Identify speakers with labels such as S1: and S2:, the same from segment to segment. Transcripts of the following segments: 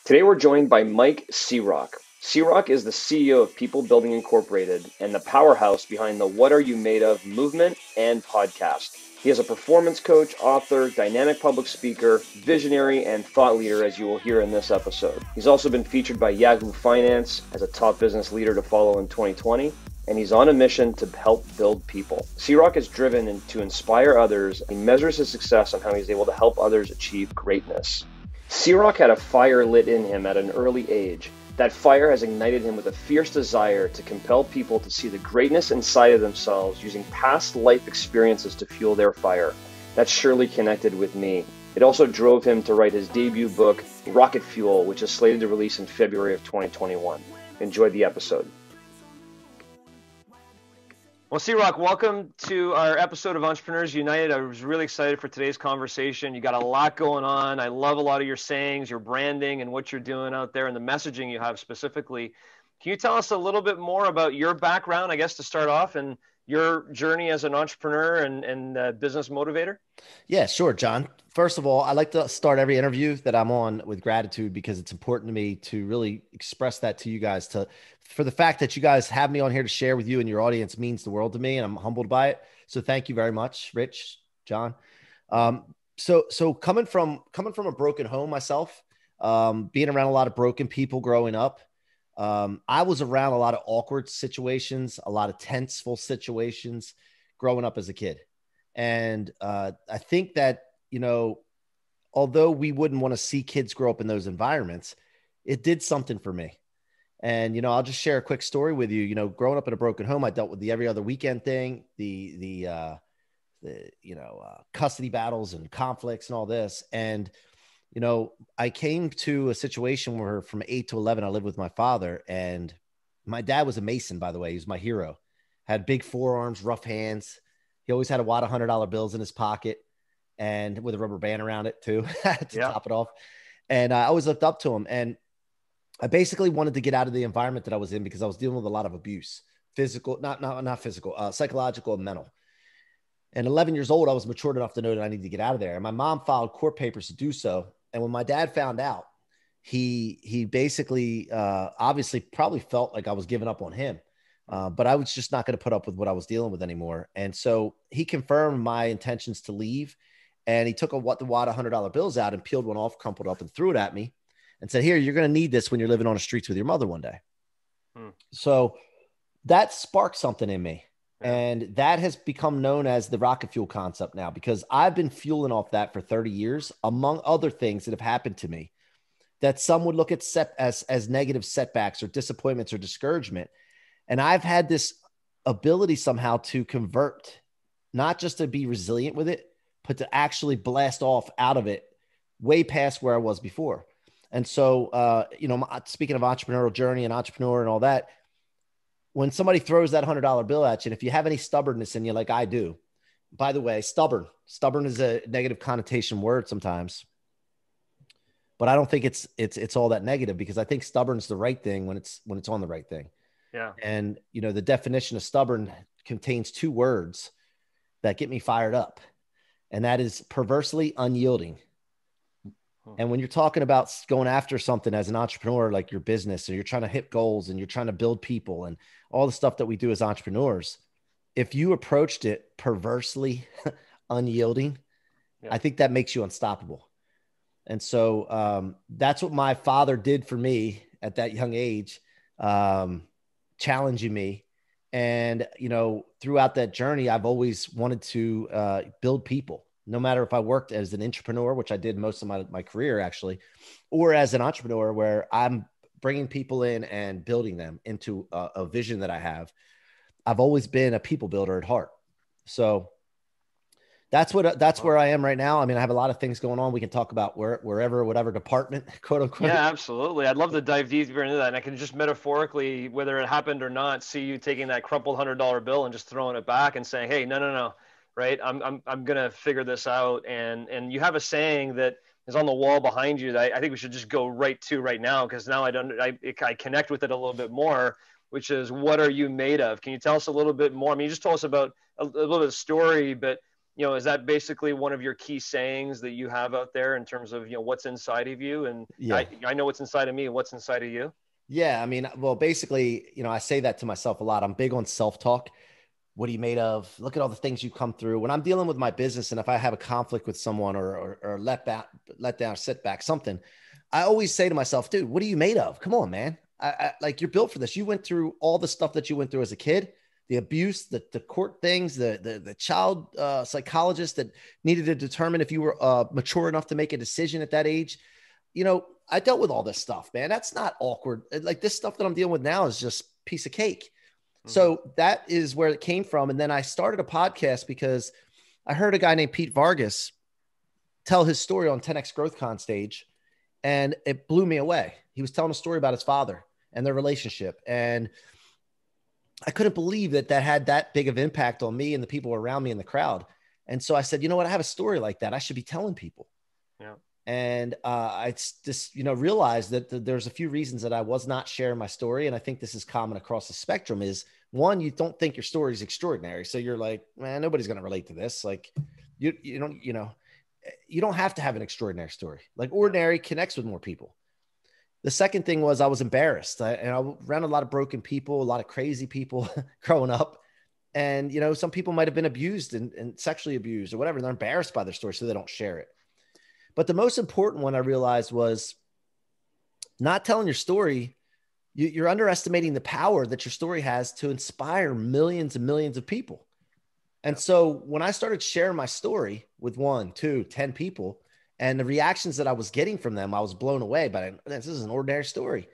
S1: Today we're joined by Mike C-Roc. C-Roc is the CEO of People Building Incorporated and the powerhouse behind the What Are You Made Of movement and podcast. He is a performance coach, author, dynamic public speaker, visionary, and thought leader, as you will hear in this episode. He's also been featured by Yahoo Finance as a top business leader to follow in 2020, and he's on a mission to help build people. C-Roc is driven to inspire others. He measures his success on how he's able to help others achieve greatness. C-Roc had a fire lit in him at an early age. That fire has ignited him with a fierce desire to compel people to see the greatness inside of themselves using past life experiences to fuel their fire. That surely connected with me. It also drove him to write his debut book, Rocket Fuel, which is slated to release in February of 2021. Enjoy the episode. Well, C-Roc, welcome to our episode of Entrepreneurs United. I was really excited for today's conversation. You got a lot going on. I love a lot of your sayings, your branding, and what you're doing out there and the messaging you have specifically. Can you tell us a little bit more about your background, I guess, to start off, and your journey as an entrepreneur and business motivator?
S2: Yeah, sure, John. First of all, I like to start every interview that I'm on with gratitude because it's important to me to really express that to you guys. For the fact that you guys have me on here to share with you and your audience means the world to me, and I'm humbled by it. So thank you very much, Rich, John. So coming from a broken home myself, being around a lot of broken people growing up, I was around a lot of awkward situations, a lot of tenseful situations growing up as a kid. And I think that, although we wouldn't want to see kids grow up in those environments, it did something for me. And, I'll just share a quick story with you. Growing up in a broken home, I dealt with the every other weekend thing, the custody battles and conflicts and all this. And, I came to a situation where from 8 to 11, I lived with my father, and my dad was a Mason, by the way. He was my hero, had big forearms, rough hands. He always had a wad of $100 bills in his pocket and with a rubber band around it too, to top it off. And I always looked up to him. And I basically wanted to get out of the environment that I was in because I was dealing with a lot of abuse, physical, not physical, psychological and mental. And 11 years old, I was matured enough to know that I needed to get out of there. And my mom filed court papers to do so. And when my dad found out, he basically obviously probably felt like I was giving up on him. But I was just not going to put up with what I was dealing with anymore. And so he confirmed my intentions to leave. And he took the wad of $100 bills out and peeled one off, crumpled up, and threw it at me and said, "Here, you're going to need this when you're living on the streets with your mother one day." So that sparked something in me. And that has become known as the rocket fuel concept now, because I've been fueling off that for 30 years, among other things that have happened to me that some would look at as negative setbacks or disappointments or discouragement. And I've had this ability somehow to convert, not just to be resilient with it, but to actually blast off out of it way past where I was before. And so, speaking of entrepreneurial journey and entrepreneur and all that, when somebody throws that $100 bill at you, and if you have any stubbornness in you, like I do, by the way, stubborn is a negative connotation word sometimes, but I don't think it's all that negative, because I think stubborn is the right thing when it's on the right thing.
S1: Yeah.
S2: And, the definition of stubborn contains 2 words that get me fired up. And that is perversely unyielding. And when you're talking about going after something as an entrepreneur, like your business, or you're trying to hit goals and you're trying to build people and all the stuff that we do as entrepreneurs, if you approached it perversely unyielding, I think that makes you unstoppable. And so that's what my father did for me at that young age, challenging me. And, throughout that journey, I've always wanted to build people, no matter if I worked as an entrepreneur, which I did most of my career actually, or as an entrepreneur where I'm bringing people in and building them into a vision that I have. I've always been a people builder at heart. So that's where I am right now. I mean, I have a lot of things going on. We can talk about whatever department, quote unquote.
S1: Yeah, absolutely. I'd love to dive deeper into that. And I can just metaphorically, whether it happened or not, see you taking that crumpled $100 bill and just throwing it back and saying, "Hey, no. Right. I'm going to figure this out." And you have a saying that is on the wall behind you that I think we should just go right to right now, because now I connect with it a little bit more, which is, what are you made of? Can you tell us a little bit more? I mean, you just told us about a little bit of story, but is that basically one of your key sayings that you have out there in terms of, what's inside of you? And
S2: Yeah.
S1: I know what's inside of me. What's inside of you?
S2: Yeah. I mean, well, basically, I say that to myself a lot. I'm big on self-talk. What are you made of? Look at all the things you come through. When I'm dealing with my business, and if I have a conflict with someone or let down, setback, something, I always say to myself, dude, what are you made of? Come on, man. Like, you're built for this. You went through all the stuff that you went through as a kid, the abuse, the court things, the child psychologist that needed to determine if you were mature enough to make a decision at that age. I dealt with all this stuff, man. That's not awkward. Like, this stuff that I'm dealing with now is just piece of cake. So that is where it came from. And then I started a podcast because I heard a guy named Pete Vargas tell his story on 10X Growth Con stage, and it blew me away. He was telling a story about his father and their relationship. And I couldn't believe that had that big of impact on me and the people around me in the crowd. And so I said, you know what? I have a story like that. I should be telling people.
S1: Yeah.
S2: And I just, realized that there's a few reasons that I was not sharing my story. And I think this is common across the spectrum is, one, you don't think your story is extraordinary. So you're like, man, nobody's going to relate to this. Like you don't have to have an extraordinary story. Like, ordinary connects with more people. The second thing was I was embarrassed. I ran a lot of broken people, a lot of crazy people growing up. And, some people might've been abused and sexually abused or whatever. And they're embarrassed by their story, so they don't share it. But the most important one I realized was not telling your story. You're underestimating the power that your story has to inspire millions and millions of people. And so when I started sharing my story with 1, 2, 10 people, and the reactions that I was getting from them, I was blown away by it. This is an ordinary story.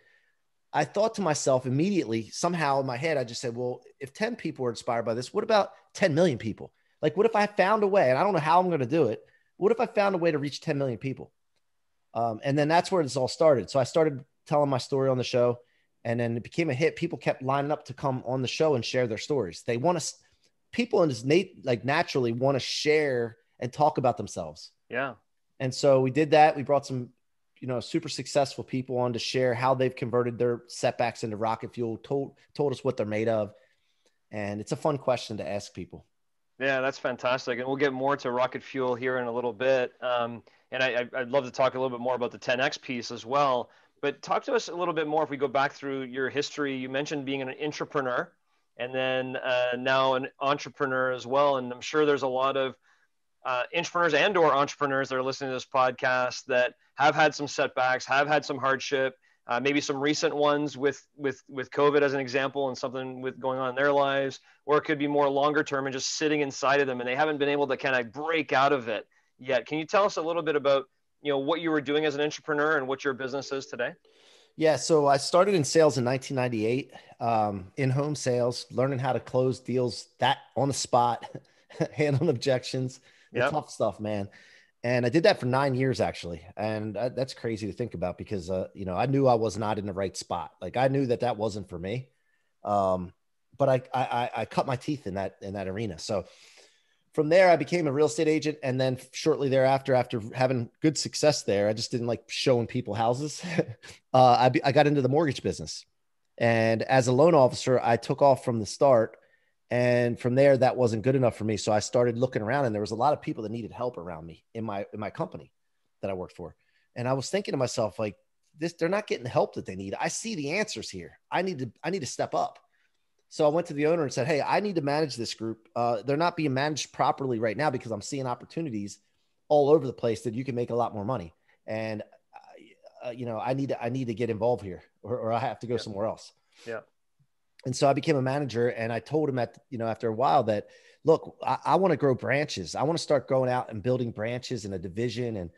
S2: I thought to myself immediately, somehow in my head, I just said, well, if 10 people were inspired by this, what about 10 million people? Like, what if I found a way, and I don't know how I'm going to do it. What if I found a way to reach 10 million people? And then that's where this all started. So I started telling my story on the show, and then it became a hit. People kept lining up to come on the show and share their stories. They want to, people in this naturally want to share and talk about themselves.
S1: Yeah.
S2: And so we did that. We brought some, super successful people on to share how they've converted their setbacks into rocket fuel, told us what they're made of. And it's a fun question to ask people.
S1: Yeah, that's fantastic. And we'll get more to rocket fuel here in a little bit. And I'd love to talk a little bit more about the 10X piece as well. But talk to us a little bit more if we go back through your history. You mentioned being an entrepreneur and then now an entrepreneur as well. And I'm sure there's a lot of entrepreneurs and or entrepreneurs that are listening to this podcast that have had some setbacks, have had some hardship, maybe some recent ones with COVID as an example and something with going on in their lives, or it could be more longer term and just sitting inside of them and they haven't been able to kind of break out of it yet. Can you tell us a little bit about, what you were doing as an entrepreneur and what your business is today?
S2: Yeah. So I started in sales in 1998, in-home sales, learning how to close deals that on the spot, handling objections, the tough stuff, man. And I did that for 9 years actually. And that's crazy to think about because, I knew I was not in the right spot. Like, I knew that wasn't for me. But I cut my teeth in that arena. So from there, I became a real estate agent. And then shortly thereafter, after having good success there, I just didn't like showing people houses. I got into the mortgage business. And as a loan officer, I took off from the start. And from there, that wasn't good enough for me. So I started looking around, and there was a lot of people that needed help around me in my company that I worked for. And I was thinking to myself, like, they're not getting the help that they need. I see the answers here. I need to step up. So I went to the owner and said, hey, I need to manage this group. They're not being managed properly right now because I'm seeing opportunities all over the place that you can make a lot more money. And, I need to get involved here or I have to go somewhere else.
S1: Yeah.
S2: And so I became a manager, and I told him after a while that, look, I want to grow branches. I want to start going out and building branches in a division. And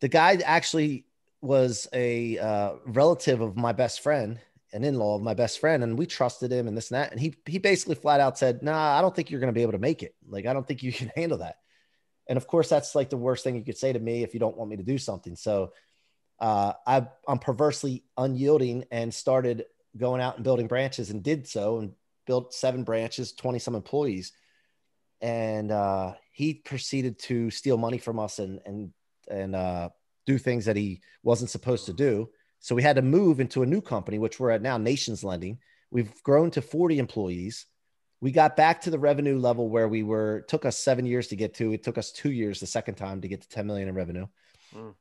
S2: the guy actually was a relative of my best friend, an in-law of my best friend. And we trusted him and this and that. And he basically flat out said, nah, I don't think you're going to be able to make it. Like, I don't think you can handle that. And of course, that's like the worst thing you could say to me if you don't want me to do something. So I'm perversely unyielding and started going out and building branches, and did so, and built 7 branches, 20 some employees. And he proceeded to steal money from us and do things that he wasn't supposed to do. So we had to move into a new company, which we're at now, Nations Lending. We've grown to 40 employees. We got back to the revenue level where we were. It took us 7 years to get to. It took us 2 years the second time to get to 10 million in revenue.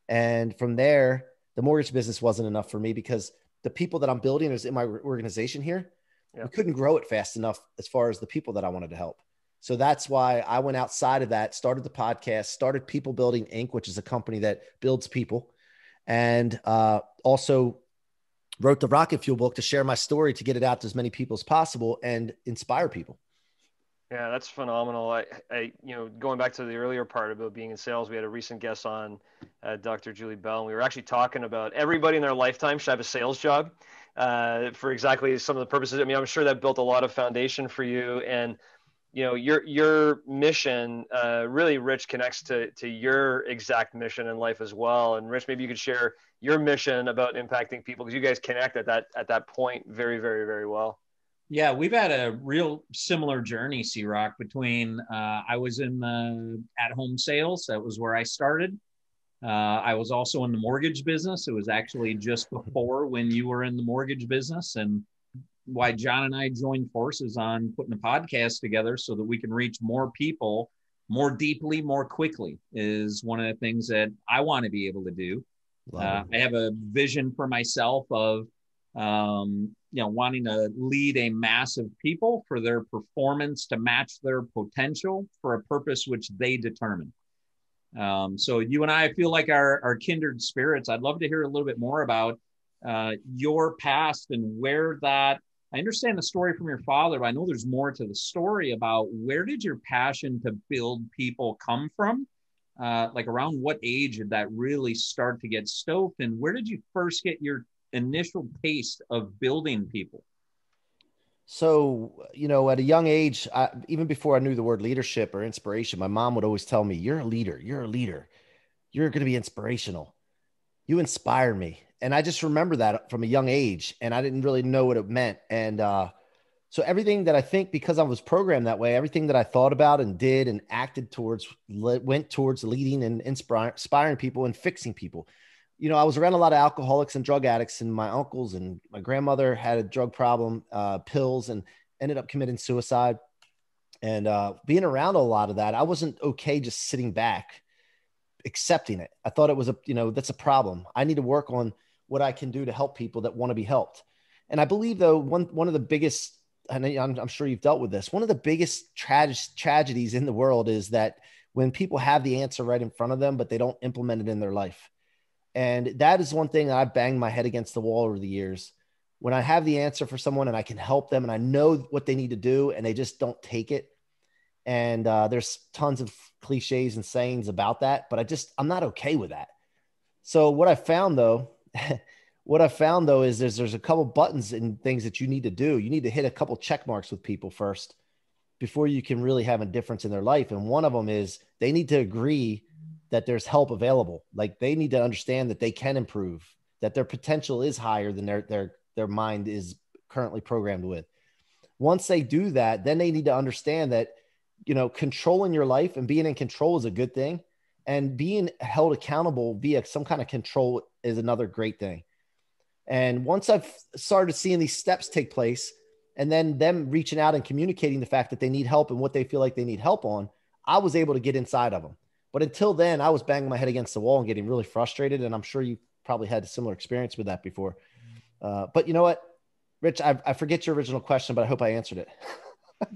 S2: And from there, the mortgage business wasn't enough for me because the people that I'm building is in my organization here. We couldn't grow it fast enough as far as the people that I wanted to help. So that's why I went outside of that, started the podcast, started People Building Inc., which is a company that builds people, and also wrote the Rocket Fuel book to share my story, to get it out to as many people as possible and inspire people.
S1: Yeah, that's phenomenal. Going back to the earlier part about being in sales, we had a recent guest on, Dr. Julie Bell, and we were actually talking about everybody in their lifetime should have a sales job for exactly some of the purposes. I mean, I'm sure that built a lot of foundation for you, and your mission really, Rich, connects to your exact mission in life as well. And Rich, maybe you could share your mission about impacting people, because you guys connect at that point very, very, very well.
S3: Yeah, we've had a real similar journey, C-Roc, between I was in at-home sales. That was where I started. I was also in the mortgage business. It was actually just before when you were in the mortgage business, and why John and I joined forces on putting a podcast together so that we can reach more people more deeply, more quickly, is one of the things that I want to be able to do. I have a vision for myself of wanting to lead a mass of people for their performance to match their potential for a purpose which they determine. So you and I feel like our kindred spirits. I'd love to hear a little bit more about your past and where that. I understand the story from your father, but I know there's more to the story about where did your passion to build people come from? Like around what age did that really start to get stoked? And where did you first get your initial taste of building people?
S2: So, at a young age, even before I knew the word leadership or inspiration, my mom would always tell me, you're a leader. You're a leader. You're going to be inspirational. You inspire me. And I just remember that from a young age, and I didn't really know what it meant. And so everything that I think, because I was programmed that way, everything that I thought about and did and acted towards went towards leading and inspiring people and fixing people. I was around a lot of alcoholics and drug addicts, and my uncles and my grandmother had a drug problem, pills, and ended up committing suicide. And being around a lot of that, I wasn't okay just sitting back, accepting it. I thought it was that's a problem. I need to work on what I can do to help people that want to be helped. And I believe, though, one of the biggest, and I'm sure you've dealt with this, one of the biggest tragedies in the world is that when people have the answer right in front of them, but they don't implement it in their life. And that is one thing that I've banged my head against the wall over the years. When I have the answer for someone and I can help them and I know what they need to do and they just don't take it. And there's tons of cliches and sayings about that, but I'm not okay with that. So what I found though is there's a couple buttons and things that you need to do. You need to hit a couple check marks with people first before you can really have a difference in their life. And one of them is they need to agree that there's help available. Like they need to understand that they can improve, that their potential is higher than their mind is currently programmed with. Once they do that, then they need to understand that, controlling your life and being in control is a good thing. And being held accountable via some kind of control is another great thing. And once I've started seeing these steps take place and then them reaching out and communicating the fact that they need help and what they feel like they need help on, I was able to get inside of them. But until then, I was banging my head against the wall and getting really frustrated. And I'm sure you probably had a similar experience with that before. But you know what, Rich, I forget your original question, but I hope I answered it.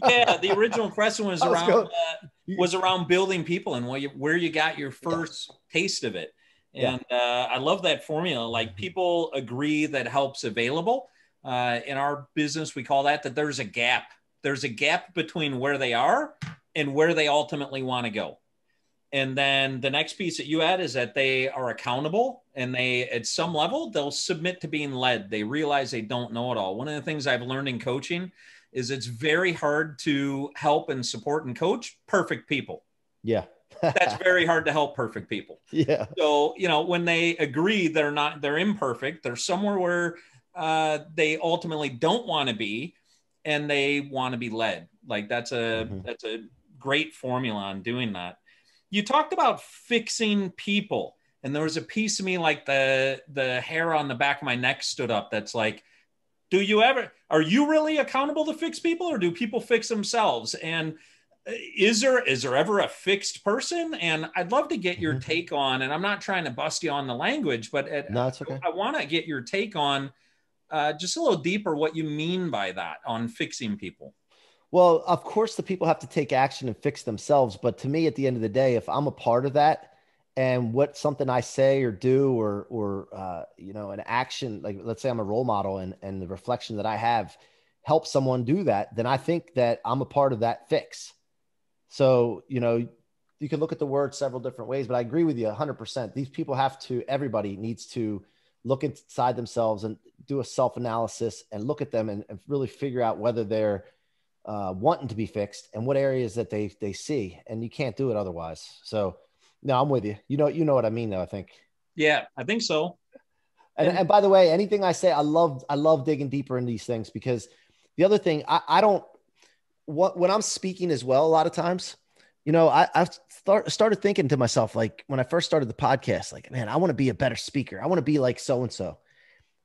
S3: Yeah, the original question was around building people and where you got your first taste of it. And I love that formula. Like people agree that help's available. In our business, we call that there's a gap. There's a gap between where they are and where they ultimately want to go. And then the next piece that you add is that they are accountable and they, at some level, they'll submit to being led. They realize they don't know it all. One of the things I've learned in coaching is it's very hard to help and support and coach perfect people.
S2: Yeah.
S3: That's very hard to help perfect people.
S2: Yeah.
S3: So, when they agree they're imperfect, they're somewhere where they ultimately don't want to be and they want to be led. Like that's a great formula on doing that. You talked about fixing people, and there was a piece of me like the hair on the back of my neck stood up. That's like, are you really accountable to fix people, or do people fix themselves? And is there ever a fixed person? And I'd love to get your take on, and I'm not trying to bust you on the language, but
S2: No, it's okay.
S3: I want to get your take on just a little deeper what you mean by that on fixing people.
S2: Well, of course, the people have to take action and fix themselves. But to me, at the end of the day, if I'm a part of that, and what something I say or do, or an action, like let's say I'm a role model, and the reflection that I have helps someone do that, then I think that I'm a part of that fix. So, you can look at the word several different ways, but I agree with you 100%. These people everybody needs to look inside themselves and do a self-analysis and look at them and really figure out whether they're wanting to be fixed and what areas that they see, and you can't do it otherwise. So no, I'm with you. You know what I mean, though, I think.
S3: Yeah, I think so.
S2: And by the way, anything I say, I love digging deeper in these things, because the other thing, when I'm speaking as well, a lot of times, I started thinking to myself, like when I first started the podcast, like, man, I want to be a better speaker. I want to be like so-and-so.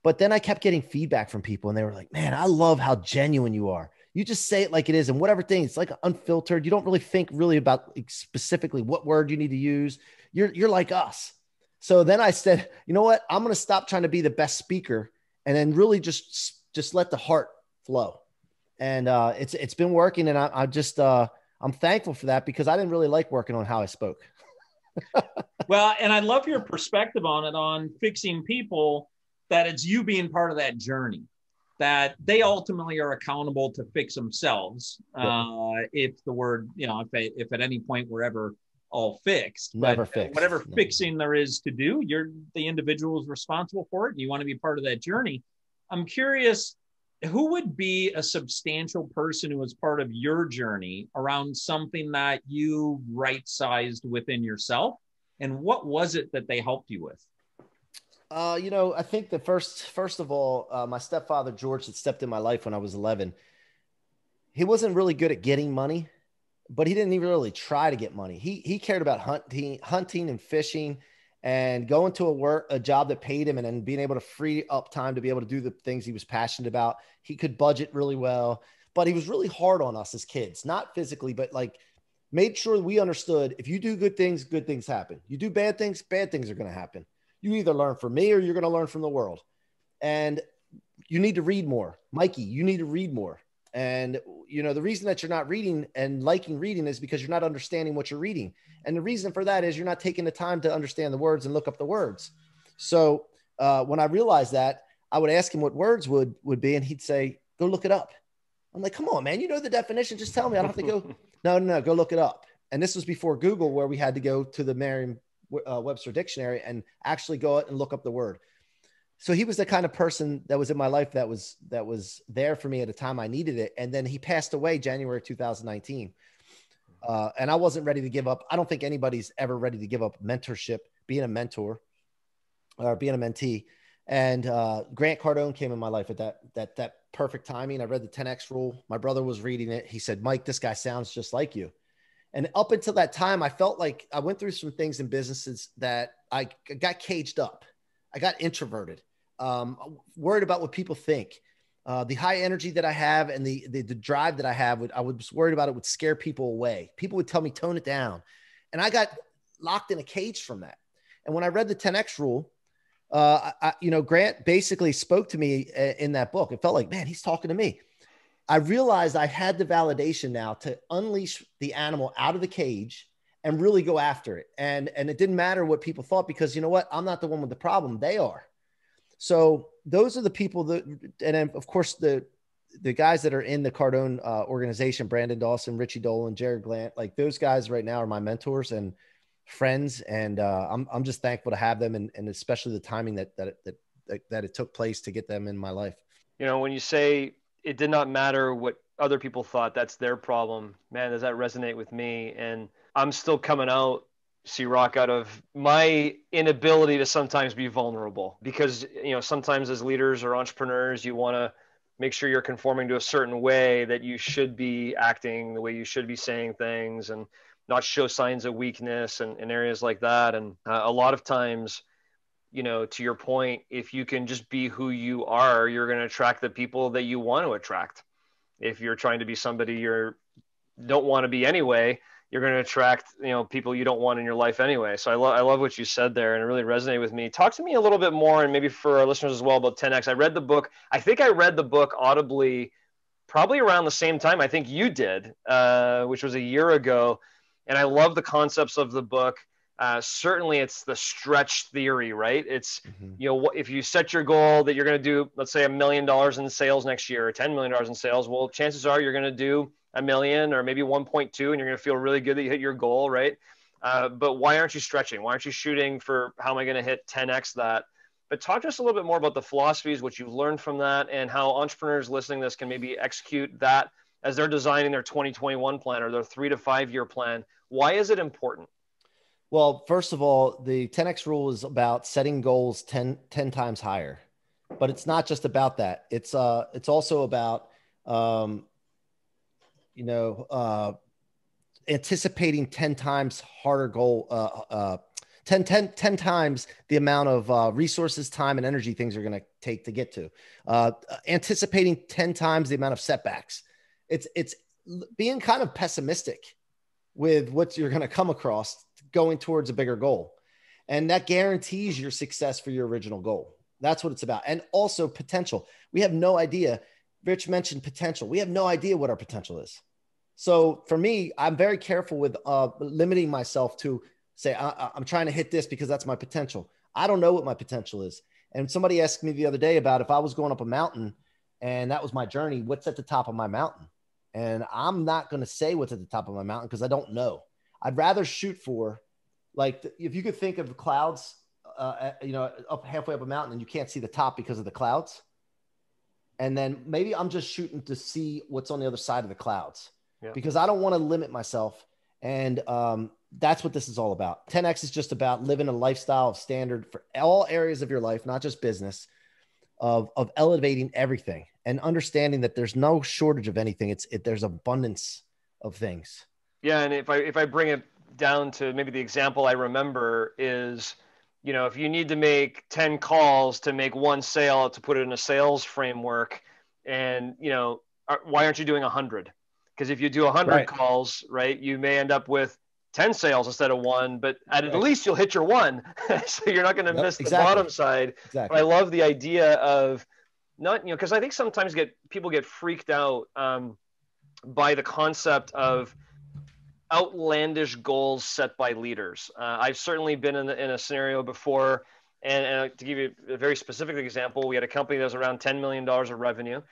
S2: But then I kept getting feedback from people, and they were like, man, I love how genuine you are. You just say it like it is. And whatever thing, it's like unfiltered. You don't really think really about specifically what word you need to use. You're like us. So then I said, you know what? I'm going to stop trying to be the best speaker, and then really just let the heart flow. And it's been working. And I'm thankful for that, because I didn't really like working on how I spoke.
S3: Well, and I love your perspective on it, on fixing people, that it's you being part of that journey, that they ultimately are accountable to fix themselves. Yep. If the word, if at any point we're ever all fixed,
S2: never fixed,
S3: whatever fixing there is to do, the individual is responsible for it, and you want to be part of that journey. I'm curious, who would be a substantial person who was part of your journey around something that you right-sized within yourself, and what was it that they helped you with?
S2: I think that first of all, my stepfather, George, that stepped in my life when I was 11, he wasn't really good at getting money, but he didn't even really try to get money. He cared about hunting and fishing, and going to a job that paid him, and then being able to free up time to be able to do the things he was passionate about. He could budget really well, but he was really hard on us as kids, not physically, but like made sure we understood, if you do good things happen. You do bad things are going to happen. You either learn from me or you're going to learn from the world. And you need to read more. Mikey, you need to read more. And, the reason that you're not reading and liking reading is because you're not understanding what you're reading. And the reason for that is you're not taking the time to understand the words and look up the words. So when I realized that, I would ask him what words would be, and he'd say, go look it up. I'm like, come on, man, you know the definition. Just tell me. I don't have to go. No, go look it up. And this was before Google, where we had to go to the Merriam-Webster dictionary and actually go out and look up the word. So he was the kind of person that was in my life that was there for me at a time I needed it. And then he passed away January 2019. And I wasn't ready to give up. I don't think anybody's ever ready to give up mentorship, being a mentor or being a mentee. And Grant Cardone came in my life at that perfect timing. I read the 10X rule. My brother was reading it. He said, Mike, this guy sounds just like you. And up until that time, I felt like I went through some things in businesses that I got caged up. I got introverted, worried about what people think. The high energy that I have and the drive that I have, I was worried about it would scare people away. People would tell me, tone it down. And I got locked in a cage from that. And when I read the 10X rule, Grant basically spoke to me in that book. It felt like, man, he's talking to me. I realized I had the validation now to unleash the animal out of the cage and really go after it. And it didn't matter what people thought, because you know what? I'm not the one with the problem. They are. So those are the people that, and then of course the guys that are in the Cardone organization, Brandon Dawson, Richie Dolan, Jared Glant, like those guys right now are my mentors and friends. And I'm just thankful to have them. And especially the timing that it took place to get them in my life.
S1: When you say it did not matter what other people thought, that's their problem, man, does that resonate with me? And I'm still coming out, C-Roc, out of my inability to sometimes be vulnerable, because sometimes as leaders or entrepreneurs, you want to make sure you're conforming to a certain way, that you should be acting the way you should be saying things, and not show signs of weakness and areas like that. And a lot of times to your point, if you can just be who you are, you're going to attract the people that you want to attract. If you're trying to be somebody you don't want to be anyway, you're going to attract, people you don't want in your life anyway. So I love what you said there, and it really resonated with me. Talk to me a little bit more, and maybe for our listeners as well, about 10X. I read the book. I think I read the book audibly probably around the same time I think you did, which was a year ago. And I love the concepts of the book. Certainly it's the stretch theory, right? It's, if you set your goal that you're going to do, let's say $1 million in sales next year, or $10 million in sales, well, chances are you're going to do $1 million or maybe 1.2, and you're going to feel really good that you hit your goal, right? But why aren't you stretching? Why aren't you shooting for how am I going to hit 10X that? But talk to us a little bit more about the philosophies, what you've learned from that, and how entrepreneurs listening to this can maybe execute that as they're designing their 2021 plan or their 3 to 5 year plan. Why is it important?
S2: Well, first of all, the 10X rule is about setting goals 10 times higher, but it's not just about that. It's also about, anticipating 10 times harder goal, 10 times the amount of resources, time, and energy things are going to take to get to, anticipating 10 times the amount of setbacks. It's being kind of pessimistic with what you're going to come across going towards a bigger goal. And that guarantees your success for your original goal. That's what it's about. And also potential. We have no idea. Rich mentioned potential. We have no idea what our potential is. So for me, I'm very careful with limiting myself to say, I'm trying to hit this because that's my potential. I don't know what my potential is. And somebody asked me the other day about if I was going up a mountain and that was my journey, what's at the top of my mountain? And I'm not going to say what's at the top of my mountain because I don't know. I'd rather shoot for, like, if you could think of the clouds, up halfway up a mountain and you can't see the top because of the clouds. And then maybe I'm just shooting to see what's on the other side of the clouds, because I don't want to limit myself. And that's what this is all about. 10X is just about living a lifestyle of standard for all areas of your life, not just business, of elevating everything and understanding that there's no shortage of anything. There's abundance of things.
S1: Yeah. And if I bring it down to maybe the example I remember is, if you need to make 10 calls to make one sale, to put it in a sales framework, and, why aren't you doing 100? Because if you do 100 calls, right, you may end up with 10 sales instead of one, but at least you'll hit your one. So you're not going to miss the bottom side. Exactly. But I love the idea of not, because I think sometimes people get freaked out by the concept of outlandish goals set by leaders. I've certainly been in a scenario before, and to give you a very specific example, we had a company that was around $10 million of revenue,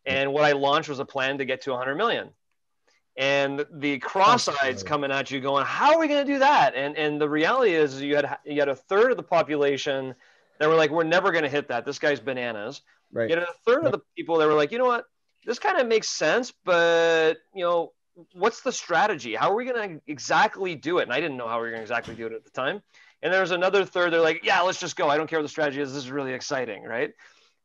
S1: and what I launched was a plan to get to 100 million. And the cross-eyeds coming at you going, how are we going to do that? And the reality is you had a third of the population that were like, we're never going to hit that. This guy's bananas. Right. You had a third of the people that were like, you know what, this kind of makes sense, but what's the strategy? How are we going to exactly do it? And I didn't know how we were going to exactly do it at the time. And there was another third. They're like, yeah, let's just go. I don't care what the strategy is. This is really exciting. Right.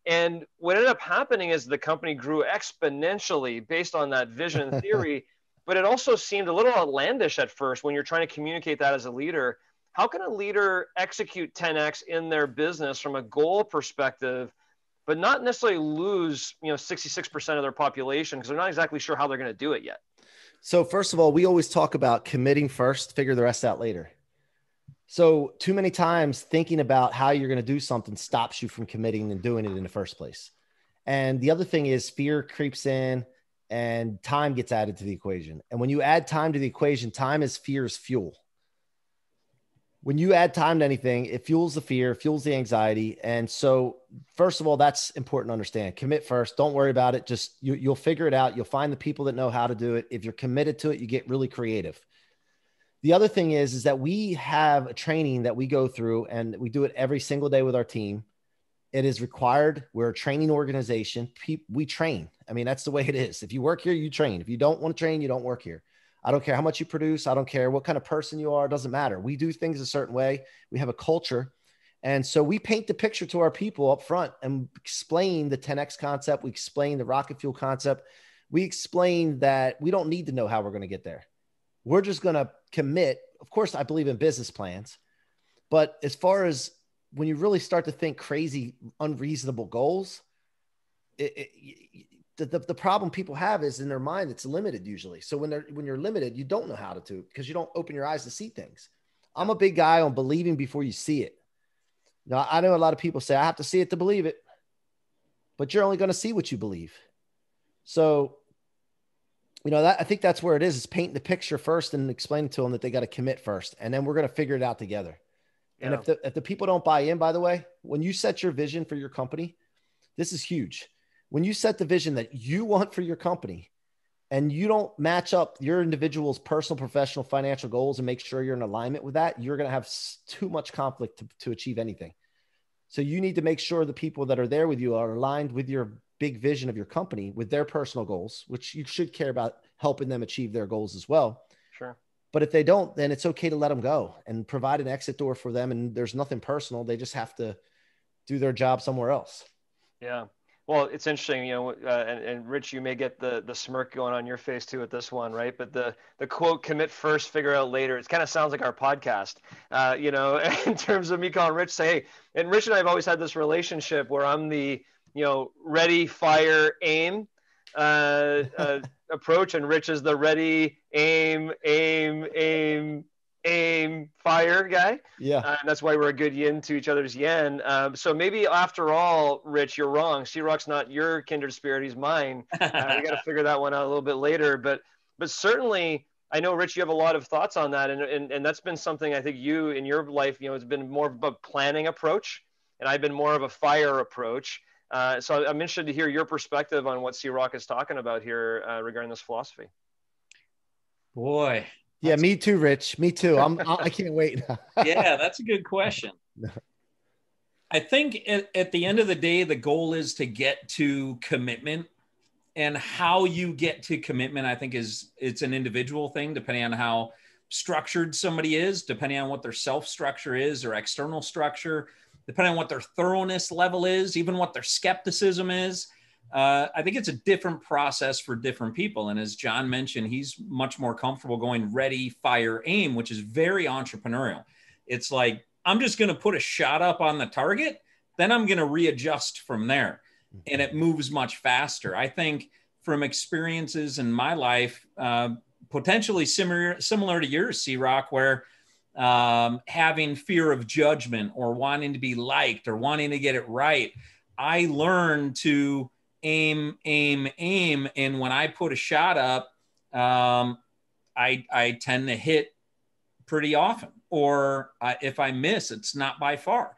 S1: And what ended up happening is the company grew exponentially based on that vision and theory. But it also seemed a little outlandish at first when you're trying to communicate that as a leader. How can a leader execute 10X in their business from a goal perspective, but not necessarily lose, 66% of their population because they're not exactly sure how they're going to do it yet?
S2: So first of all, we always talk about committing first, figure the rest out later. So too many times thinking about how you're going to do something stops you from committing and doing it in the first place. And the other thing is fear creeps in. And time gets added to the equation. And when you add time to the equation, time is fear's fuel. When you add time to anything, it fuels the fear, fuels the anxiety. And so, first of all, that's important to understand. Commit first. Don't worry about it. Just you'll figure it out. You'll find the people that know how to do it. If you're committed to it, you get really creative. The other thing is that we have a training that we go through, and we do it every single day with our team. It is required. We're a training organization. We train. I mean, that's the way it is. If you work here, you train. If you don't want to train, you don't work here. I don't care how much you produce. I don't care what kind of person you are. It doesn't matter. We do things a certain way. We have a culture. And so we paint the picture to our people up front and explain the 10X concept. We explain the rocket fuel concept. We explain that we don't need to know how we're going to get there. We're just going to commit. Of course, I believe in business plans. But as far as when you really start to think crazy, unreasonable goals, the problem people have is in their mind, it's limited usually. So when you're limited, you don't know how to do, because you don't open your eyes to see things. I'm a big guy on believing before you see it. Now, I know a lot of people say I have to see it to believe it, but you're only going to see what you believe. So, I think that's where it is. It's painting the picture first and explaining to them that they got to commit first. And then we're going to figure it out together. Yeah. And if the people don't buy in, by the way, when you set your vision for your company, this is huge. When you set the vision that you want for your company and you don't match up your individual's personal, professional, financial goals and make sure you're in alignment with that, you're going to have too much conflict to achieve anything. So you need to make sure the people that are there with you are aligned with your big vision of your company, with their personal goals, which you should care about helping them achieve their goals as well.
S1: Sure.
S2: But if they don't, then it's okay to let them go and provide an exit door for them. And there's nothing personal. They just have to do their job somewhere else.
S1: Yeah. Well, it's interesting, and Rich, you may get the smirk going on your face too with this one, right? But the quote, commit first, figure out later, it kind of sounds like our podcast, in terms of me calling Rich, say, hey, and Rich and I have always had this relationship where I'm the, ready, fire, aim approach, and Rich is the ready, aim, fire guy.
S2: Yeah.
S1: And that's why we're a good yin to each other's yen. So maybe after all, Rich, you're wrong. C-Roc's not your kindred spirit. He's mine. We got to figure that one out a little bit later. But certainly, I know, Rich, you have a lot of thoughts on that. And that's been something I think you in your life, it's been more of a planning approach. And I've been more of a fire approach. So I'm interested to hear your perspective on what C-Roc is talking about here regarding this philosophy.
S3: Boy.
S2: Yeah, me too, Rich. Me too. I can't wait.
S3: Yeah, that's a good question. I think at the end of the day, the goal is to get to commitment, and how you get to commitment, I think it's an individual thing, depending on how structured somebody is, depending on what their self-structure is or external structure, depending on what their thoroughness level is, even what their skepticism is. I think it's a different process for different people. And as John mentioned, he's much more comfortable going ready, fire, aim, which is very entrepreneurial. It's like, I'm just going to put a shot up on the target, then I'm going to readjust from there. And it moves much faster. I think from experiences in my life, potentially similar to yours, C-Roc, where having fear of judgment or wanting to be liked or wanting to get it right, I learned to aim. And when I put a shot up, I tend to hit pretty often. Or if I miss, it's not by far,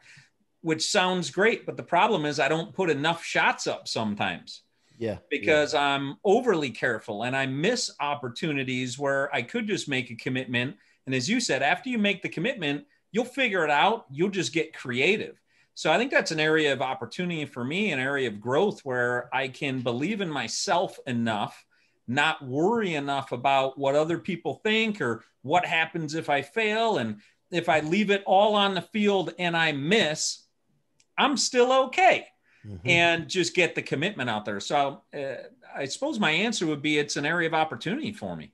S3: which sounds great. But the problem is I don't put enough shots up sometimes.
S2: Yeah.
S3: Because I'm overly careful and I miss opportunities where I could just make a commitment. And as you said, after you make the commitment, you'll figure it out. You'll just get creative. So I think that's an area of opportunity for me, an area of growth where I can believe in myself enough, not worry enough about what other people think or what happens if I fail. And if I leave it all on the field and I miss, I'm still okay. Mm-hmm. And just get the commitment out there. So I suppose my answer would be it's an area of opportunity for me.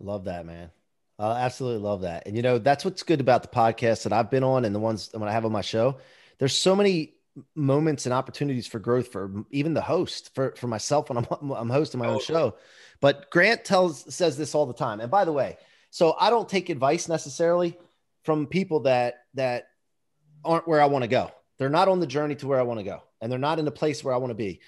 S2: Love that, man. Absolutely love that. And that's what's good about the podcast that I've been on and the ones when I have on my show. There's so many moments and opportunities for growth for even the host, for myself when I'm hosting my own show. But Grant says this all the time. And by the way, so I don't take advice necessarily from people that aren't where I want to go. They're not on the journey to where I want to go, and they're not in the place where I want to be.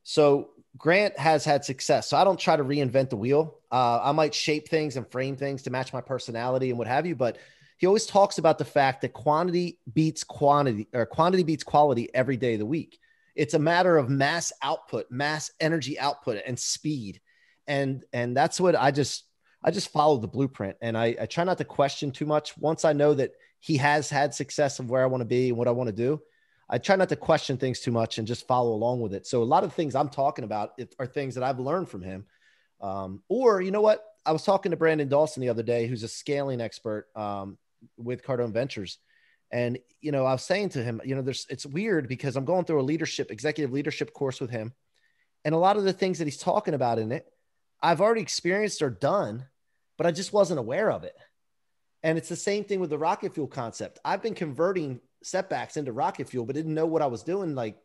S2: So Grant has had success. So I don't try to reinvent the wheel. I might shape things and frame things to match my personality and what have you, but he always talks about the fact that quantity beats quantity, or quantity beats quality every day of the week. It's a matter of mass output, mass energy output, and speed. And that's what I just follow the blueprint, and I try not to question too much. Once I know that he has had success of where I want to be and what I want to do, I try not to question things too much and just follow along with it. So a lot of the things I'm talking about are things that I've learned from him. Or you know what? I was talking to Brandon Dawson the other day, who's a scaling expert with Cardone Ventures. And, I was saying to him, it's weird because I'm going through a executive leadership course with him. And a lot of the things that he's talking about in it, I've already experienced or done, but I just wasn't aware of it. And it's the same thing with the rocket fuel concept. I've been converting setbacks into rocket fuel, but didn't know what I was doing. Like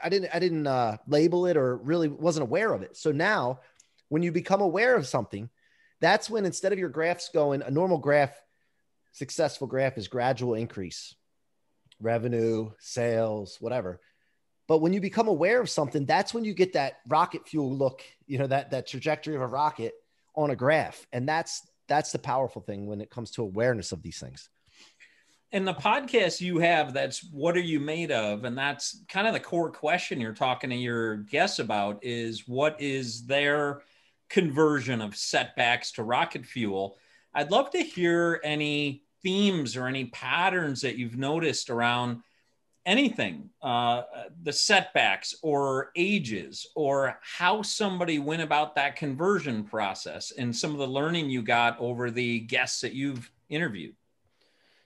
S2: I didn't label it or really wasn't aware of it. So now when you become aware of something, that's when, instead of your graphs going, a normal graph, successful graph is gradual increase, revenue, sales, whatever. But when you become aware of something, that's when you get that rocket fuel look, that trajectory of a rocket on a graph. And that's the powerful thing when it comes to awareness of these things.
S3: And the podcast you have, that's what are you made of? And that's kind of the core question you're talking to your guests about, is what is their conversion of setbacks to rocket fuel? I'd love to hear any themes or any patterns that you've noticed around anything, the setbacks or ages, or how somebody went about that conversion process, and some of the learning you got over the guests that you've interviewed.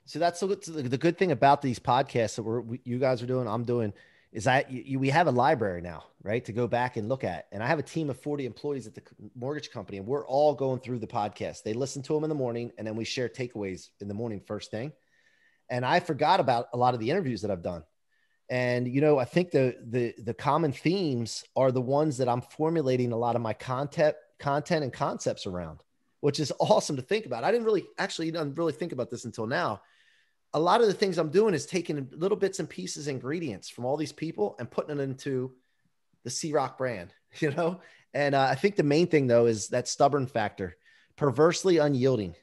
S2: So that's the good thing about these podcasts that you guys are doing, I'm doing, is that we have a library now, right, to go back and look at. And I have a team of 40 employees at the mortgage company, and we're all going through the podcast. They listen to them in the morning, and then we share takeaways in the morning first thing. And I forgot about a lot of the interviews that I've done. And, I think the common themes are the ones that I'm formulating a lot of my content and concepts around, which is awesome to think about. I didn't really think about this until now. A lot of the things I'm doing is taking little bits and pieces, ingredients from all these people and putting it into the C-Roc brand, And I think the main thing, though, is that stubborn factor, perversely unyielding.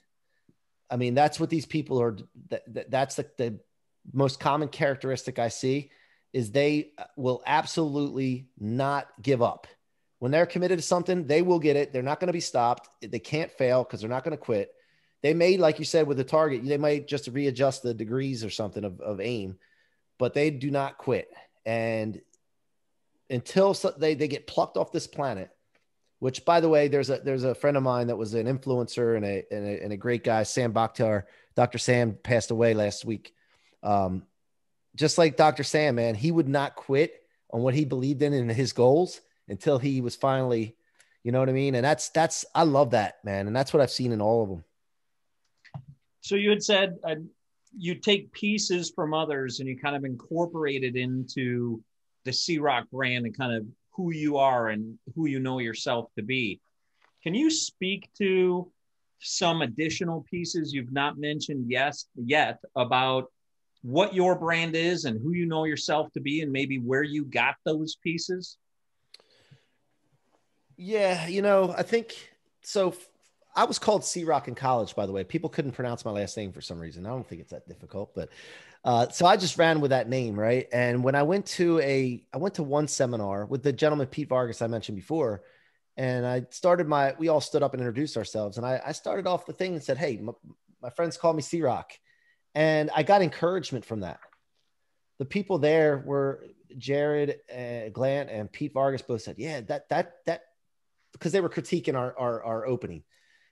S2: I mean, that's what these people are. That's the most common characteristic I see, is they will absolutely not give up. When they're committed to something, they will get it. They're not going to be stopped. They can't fail because they're not going to quit. They may, like you said, with the target, they might just readjust the degrees or something of aim, but they do not quit. And until they get plucked off this planet, which, by the way, there's a friend of mine that was an influencer and a great guy, Sam Bakhtar. Dr. Sam passed away last week. Just like Dr. Sam, man, he would not quit on what he believed in and his goals until he was finally, you know what I mean? And that's, I love that, man. And that's what I've seen in all of them.
S3: So you had said you take pieces from others and you kind of incorporate it into the C-Roc brand and kind of who you are and who you know yourself to be. Can you speak to some additional pieces you've not mentioned yet about what your brand is and who you know yourself to be, and maybe where you got those pieces?
S2: Yeah, I think so. I was called C-Roc in college, by the way. People couldn't pronounce my last name for some reason. I don't think it's that difficult, but so I just ran with that name, right? And when I went to one seminar with the gentleman, Pete Vargas, I mentioned before, and we all stood up and introduced ourselves. And I started off the thing and said, hey, my friends call me C-Roc. And I got encouragement from that. The people there were Jared Glant and Pete Vargas both said, yeah, that, because they were critiquing our opening.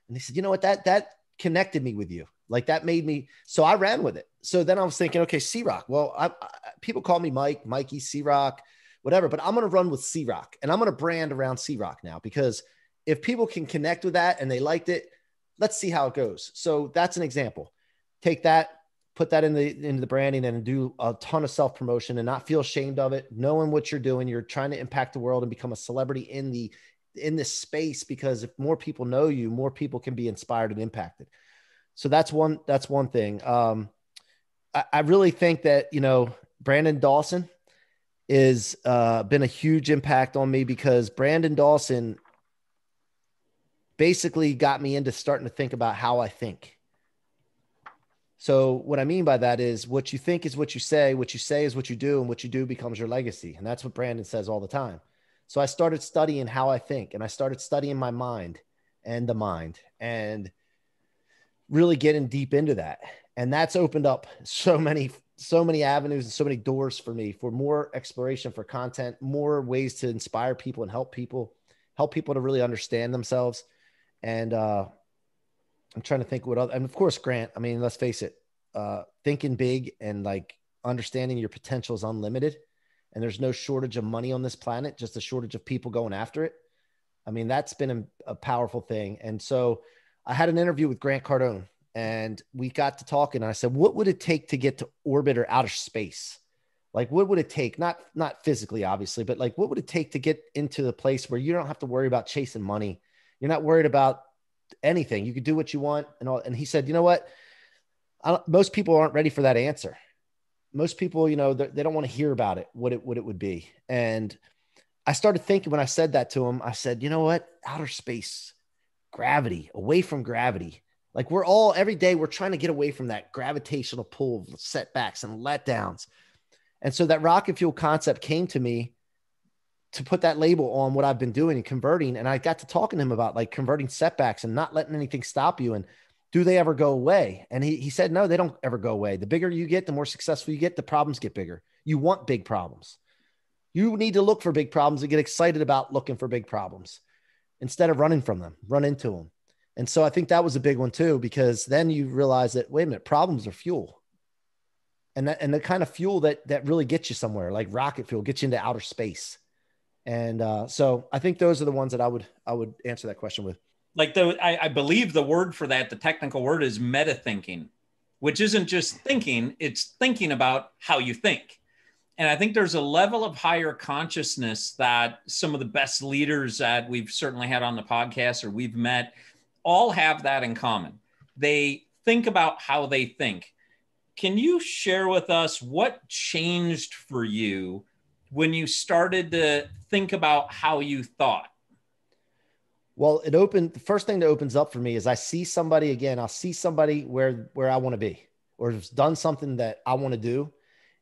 S2: And they said, you know what, that connected me with you. Like that made me, so I ran with it. So then I was thinking, okay, C-Roc. Well, people call me Mikey, C-Roc, whatever, but I'm going to run with C-Roc, and I'm going to brand around C-Roc now, because if people can connect with that and they liked it, let's see how it goes. So that's an example. Take that, put that into the branding, and do a ton of self-promotion and not feel ashamed of it. Knowing what you're doing, you're trying to impact the world and become a celebrity in this space, because if more people know you, more people can be inspired and impacted. So that's one thing. I really think that, Brandon Dawson is been a huge impact on me, because Brandon Dawson basically got me into starting to think about how I think. So what I mean by that is, what you think is what you say is what you do, and what you do becomes your legacy. And that's what Brandon says all the time. So I started studying how I think, and I started studying my mind and the mind, and really getting deep into that. And that's opened up so many avenues and so many doors for me, for more exploration, for content, more ways to inspire people and help people to really understand themselves. And I'm trying to think what other, and of course, Grant, I mean, let's face it, thinking big and like understanding your potential is unlimited. And there's no shortage of money on this planet, just a shortage of people going after it. I mean, that's been a powerful thing. And so I had an interview with Grant Cardone, and we got to talking. And I said, what would it take to get to orbit or outer space? Like, what would it take? Not physically, obviously, but like, what would it take to get into the place where you don't have to worry about chasing money? You're not worried about anything. You could do what you want and all. And he said, you know what? Most people aren't ready for that answer. Most people, you know, they don't want to hear about it, what it would be. And I started thinking when I said that to him, I said, you know what? Outer space, gravity, away from gravity. Like we're all, every day we're trying to get away from that gravitational pull of setbacks and letdowns. And so that rocket fuel concept came to me to put that label on what I've been doing and converting. And I got to talking to him about like converting setbacks and not letting anything stop you. And do they ever go away? And he said, no, they don't ever go away. The bigger you get, the more successful you get, the problems get bigger. You want big problems. You need to look for big problems and get excited about looking for big problems instead of running from them, run into them. And so I think that was a big one too, because then you realize that, wait a minute, problems are fuel. And the kind of fuel that really gets you somewhere, like rocket fuel, gets you into outer space. And so I think those are the ones that I would answer that question with.
S3: Like I believe the word for that, the technical word is meta thinking, which isn't just thinking, it's thinking about how you think. And I think there's a level of higher consciousness that some of the best leaders that we've certainly had on the podcast or we've met all have that in common. They think about how they think. Can you share with us what changed for you when you started to think about how you thought?
S2: Well, the first thing that opens up for me is I see somebody again, I'll see somebody where I want to be or has done something that I want to do.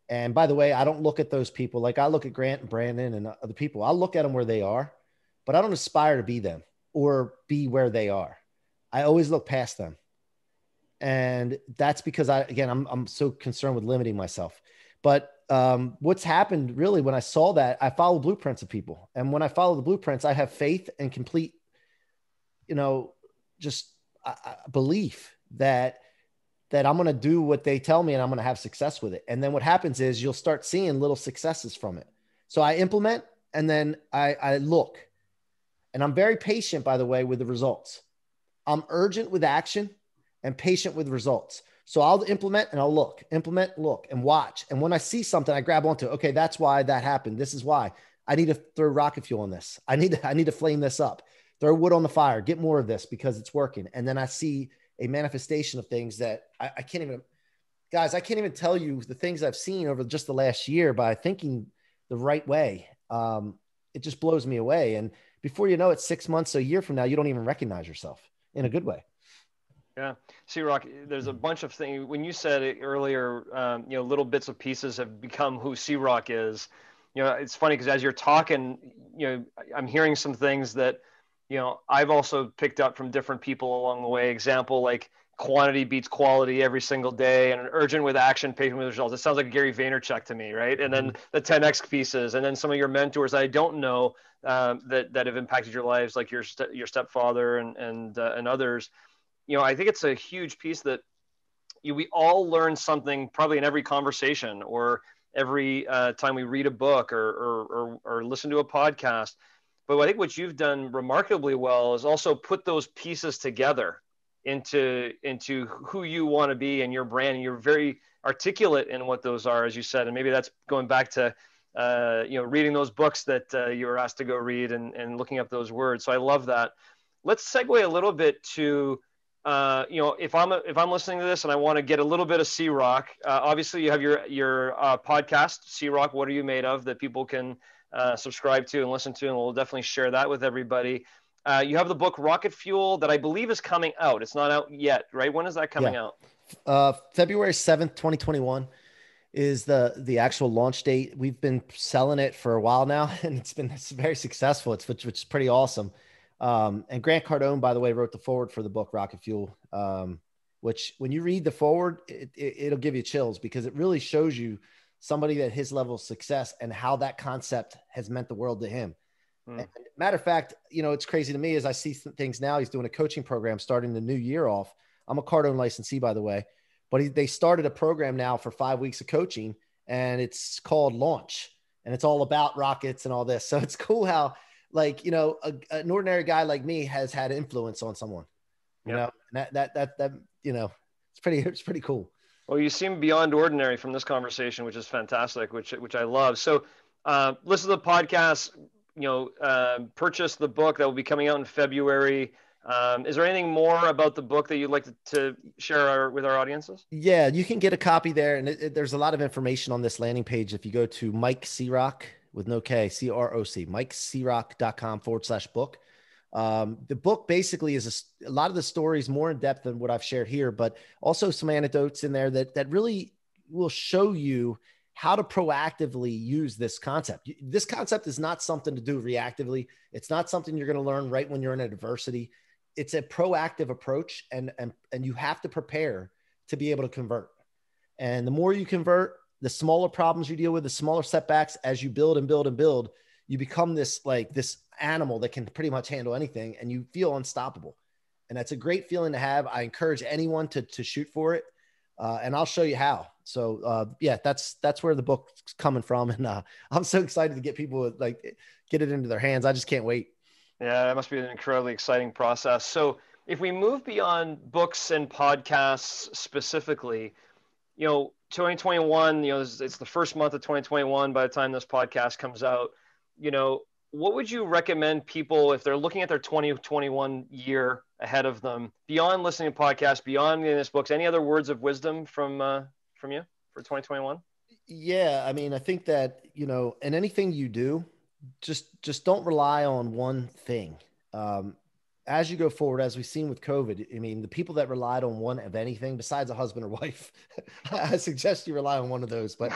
S2: And by the way, I don't look at those people. Like I look at Grant and Brandon and other people, I'll look at them where they are, but I don't aspire to be them or be where they are. I always look past them. And that's because I'm so concerned with limiting myself. But what's happened really when I saw that, I follow blueprints of people. And when I follow the blueprints, I have faith and complete, just belief that I'm going to do what they tell me and I'm going to have success with it. And then what happens is you'll start seeing little successes from it. So I implement and then I look. And I'm very patient, by the way, with the results. I'm urgent with action and patient with results. So I'll implement and I'll look, and watch. And when I see something, I grab onto, okay, that's why that happened. This is why I need to throw rocket fuel on this. I need to flame this up, throw wood on the fire, get more of this because it's working. And then I see a manifestation of things that I can't even tell you the things I've seen over just the last year by thinking the right way. It just blows me away. And before you know it, 6 months, a year from now, you don't even recognize yourself in a good way.
S1: Yeah. C-Roc, there's a bunch of things. When you said it earlier, little bits of pieces have become who C-Roc is. It's funny because as you're talking, I'm hearing some things that, I've also picked up from different people along the way. Example, like quantity beats quality every single day and urgent with action, patient with results. It sounds like Gary Vaynerchuk to me, right? And then the 10X pieces, and then some of your mentors I don't know that have impacted your lives, like your stepfather and others. I think it's a huge piece that we all learn something probably in every conversation or every time we read a book or listen to a podcast. But I think what you've done remarkably well is also put those pieces together into who you want to be and your brand. And you're very articulate in what those are, as you said. And maybe that's going back to reading those books that you were asked to go read and looking up those words. So I love that. Let's segue a little bit to if I'm listening to this and I want to get a little bit of C-Roc, obviously you have your podcast, C-Roc, What Are You Made Of, that people can subscribe to and listen to, and we'll definitely share that with everybody. You have the book Rocket Fuel that I believe is coming out. It's not out yet, right? When is that coming out?
S2: February 7th, 2021 is the actual launch date. We've been selling it for a while now, and it's very successful. Which is pretty awesome. And Grant Cardone, by the way, wrote the foreword for the book Rocket Fuel, which when you read the foreword, it'll give you chills because it really shows you somebody at his level of success and how that concept has meant the world to him. And matter of fact, it's crazy to me as I see things now. He's doing a coaching program starting the new year off. I'm a Cardone licensee, by the way, but they started a program now for 5 weeks of coaching, and it's called Launch, and it's all about rockets and all this. So it's cool how, like, an ordinary guy like me has had influence on someone, and it's pretty cool.
S1: Well, you seem beyond ordinary from this conversation, which is fantastic, which I love. So, listen to the podcast. Purchase the book that will be coming out in February. Is there anything more about the book that you'd like to share with our audiences?
S2: Yeah, you can get a copy there, and there's a lot of information on this landing page. If you go to Mike C-Roc with no K, C-R-O-C, MikeCroc.com/book. The book basically is a lot of the stories more in depth than what I've shared here, but also some anecdotes in there that really will show you how to proactively use this concept. This concept is not something to do reactively. It's not something you're going to learn right when you're in adversity. It's a proactive approach, and you have to prepare to be able to convert. And the more you convert, the smaller problems you deal with, the smaller setbacks, as you build and build and build, you become this animal that can pretty much handle anything, and you feel unstoppable. And that's a great feeling to have. I encourage anyone to shoot for it. And I'll show you how. So that's where the book's coming from. And I'm so excited to get people get it into their hands. I just can't wait.
S1: Yeah, that must be an incredibly exciting process. So if we move beyond books and podcasts specifically, 2021, it's the first month of 2021 by the time this podcast comes out. What would you recommend people, if they're looking at their 2021 year ahead of them, beyond listening to podcasts, beyond reading this books, any other words of wisdom from you for 2021?
S2: Yeah, I mean, I think that, in anything you do, just don't rely on one thing. As you go forward, as we've seen with COVID, I mean, the people that relied on one of anything besides a husband or wife, I suggest you rely on one of those, but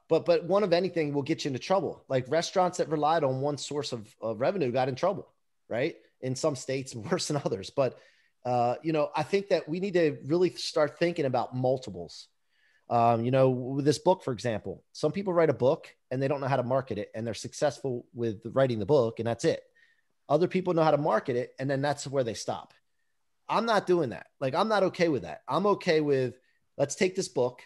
S2: one of anything will get you into trouble. Like restaurants that relied on one source of revenue got in trouble, right? In some states and worse than others. But, I think that we need to really start thinking about multiples. With this book, for example, some people write a book and they don't know how to market it, and they're successful with writing the book, and that's it. Other people know how to market it, and then that's where they stop. I'm not doing that. I'm not okay with that. I'm okay with, let's take this book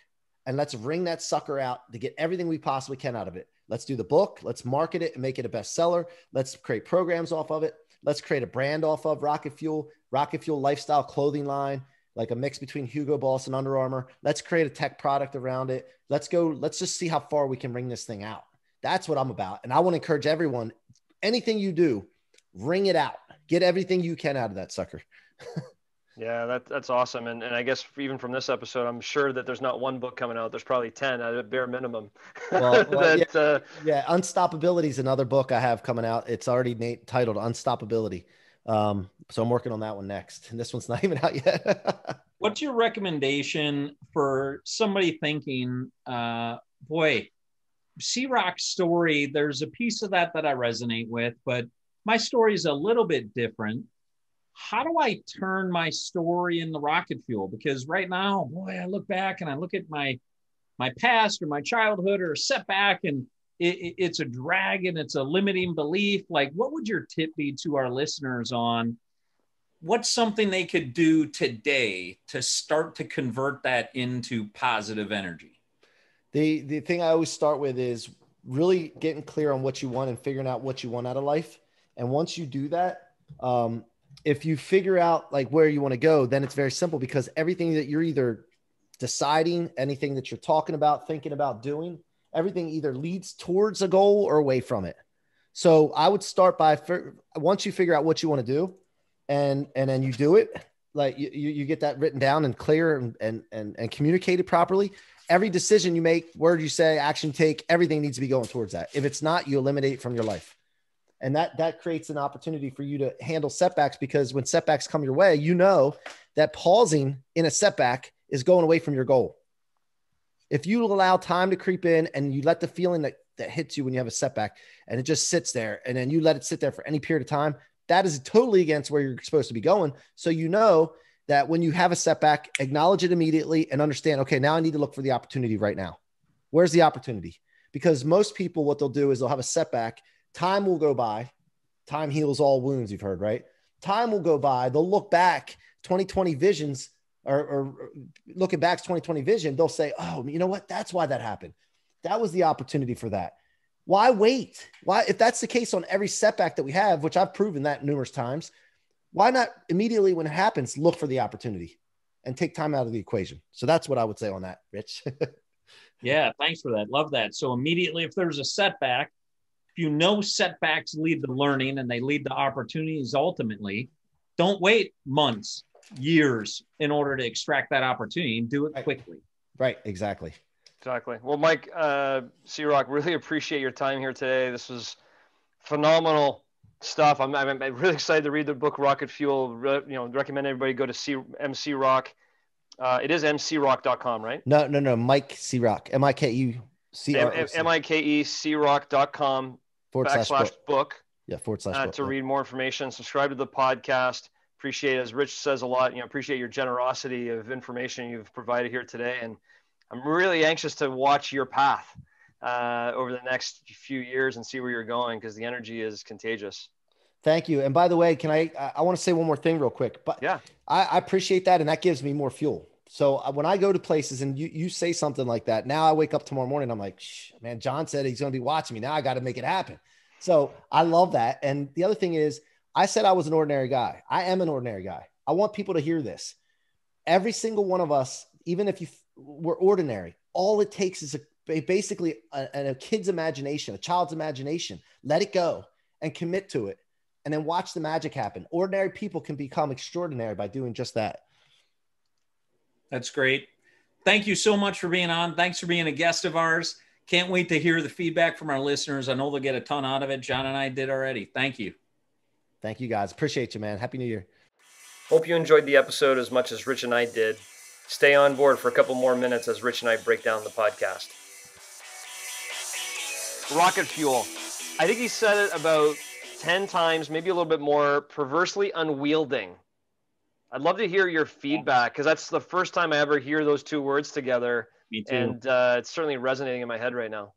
S2: and let's wring that sucker out to get everything we possibly can out of it. Let's do the book. Let's market it and make it a bestseller. Let's create programs off of it. Let's create a brand off of Rocket Fuel lifestyle clothing line, like a mix between Hugo Boss and Under Armour. Let's create a tech product around it. Let's just see how far we can bring this thing out. That's what I'm about. And I want to encourage everyone, anything you do, wring it out, get everything you can out of that sucker.
S1: Yeah, that's awesome. And I guess even from this episode, I'm sure that there's not one book coming out. There's probably 10 at a bare minimum.
S2: Unstoppability is another book I have coming out. It's already titled Unstoppability. So I'm working on that one next. And this one's not even out yet.
S3: What's your recommendation for somebody thinking, C-Roc's story, there's a piece of that I resonate with, but my story is a little bit different. How do I turn my story into rocket fuel? Because right now, I look back and I look at my past or my childhood or a setback, and it's a drag and it's a limiting belief. What would your tip be to our listeners on what's something they could do today to start to convert that into positive energy?
S2: The thing I always start with is really getting clear on what you want and figuring out what you want out of life. And once you do that, if you figure out where you want to go, then it's very simple, because everything that you're either deciding, anything that you're talking about, thinking about doing, everything either leads towards a goal or away from it. So I would start by, once you figure out what you want to do and then you do it, you get that written down and clear and communicated properly. Every decision you make, word you say, action you take, everything needs to be going towards that. If it's not, you eliminate it from your life. And that creates an opportunity for you to handle setbacks, because when setbacks come your way, that pausing in a setback is going away from your goal. If you allow time to creep in and you let the feeling that hits you when you have a setback and it just sits there, and then you let it sit there for any period of time, that is totally against where you're supposed to be going. So that when you have a setback, acknowledge it immediately and understand, okay, now I need to look for the opportunity right now. Where's the opportunity? Because most people, what they'll do is they'll have a setback. Time will go by. Time heals all wounds, you've heard, right? Time will go by. They'll look back, 2020 visions, or looking back to 2020 vision, they'll say, oh, you know what? That's why that happened. That was the opportunity for that. Why wait? Why, if that's the case on every setback that we have, which I've proven that numerous times, why not immediately when it happens, look for the opportunity and take time out of the equation. So that's what I would say on that, Rich.
S3: Yeah, thanks for that. Love that. So immediately, if there's a setback, if you know setbacks lead to learning and they lead to opportunities ultimately, don't wait months, years in order to extract that opportunity. Do it quickly.
S2: Right, exactly.
S1: Exactly. Well, Mike, C-Roc, really appreciate your time here today. This was phenomenal stuff. I'm really excited to read the book Rocket Fuel. Recommend everybody go to MC-Roc. It is mcroc.com, right?
S2: No. Mike C-Roc, MIKE
S1: MIKE-CROC.com /book.
S2: Yeah, /book.
S1: To read more information. Subscribe to the podcast. Appreciate it. As Rich says a lot, appreciate your generosity of information you've provided here today. And I'm really anxious to watch your path over the next few years and see where you're going, because the energy is contagious.
S2: Thank you. And by the way, I want to say one more thing real quick, but
S1: yeah,
S2: I appreciate that. And that gives me more fuel. So when I go to places and you say something like that, now I wake up tomorrow morning, I'm like, man, John said he's going to be watching me. Now I got to make it happen. So I love that. And the other thing is, I said I was an ordinary guy. I am an ordinary guy. I want people to hear this. Every single one of us, even if we're ordinary, all it takes is basically a kid's imagination, a child's imagination. Let it go and commit to it, and then watch the magic happen. Ordinary people can become extraordinary by doing just that.
S3: That's great. Thank you so much for being on. Thanks for being a guest of ours. Can't wait to hear the feedback from our listeners. I know they'll get a ton out of it. John and I did already. Thank you.
S2: Thank you, guys. Appreciate you, man. Happy New Year.
S1: Hope you enjoyed the episode as much as Rich and I did. Stay on board for a couple more minutes as Rich and I break down the podcast. Rocket Fuel. I think he said it about 10 times, maybe a little bit more. Perversely Unyielding. I'd love to hear your feedback, because that's the first time I ever hear those two words together.
S3: Me too.
S1: And it's certainly resonating in my head right now.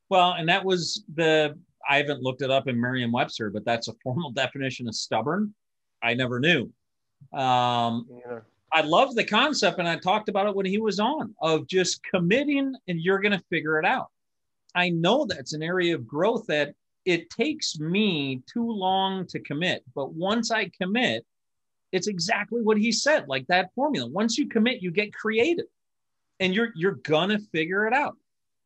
S3: Well, and that was I haven't looked it up in Merriam-Webster, but that's a formal definition of stubborn. I never knew. I love the concept, and I talked about it when he was on, of just committing and you're going to figure it out. I know that's an area of growth that it takes me too long to commit, but once I commit, it's exactly what he said, like that formula. Once you commit, you get creative, and you're going to figure it out.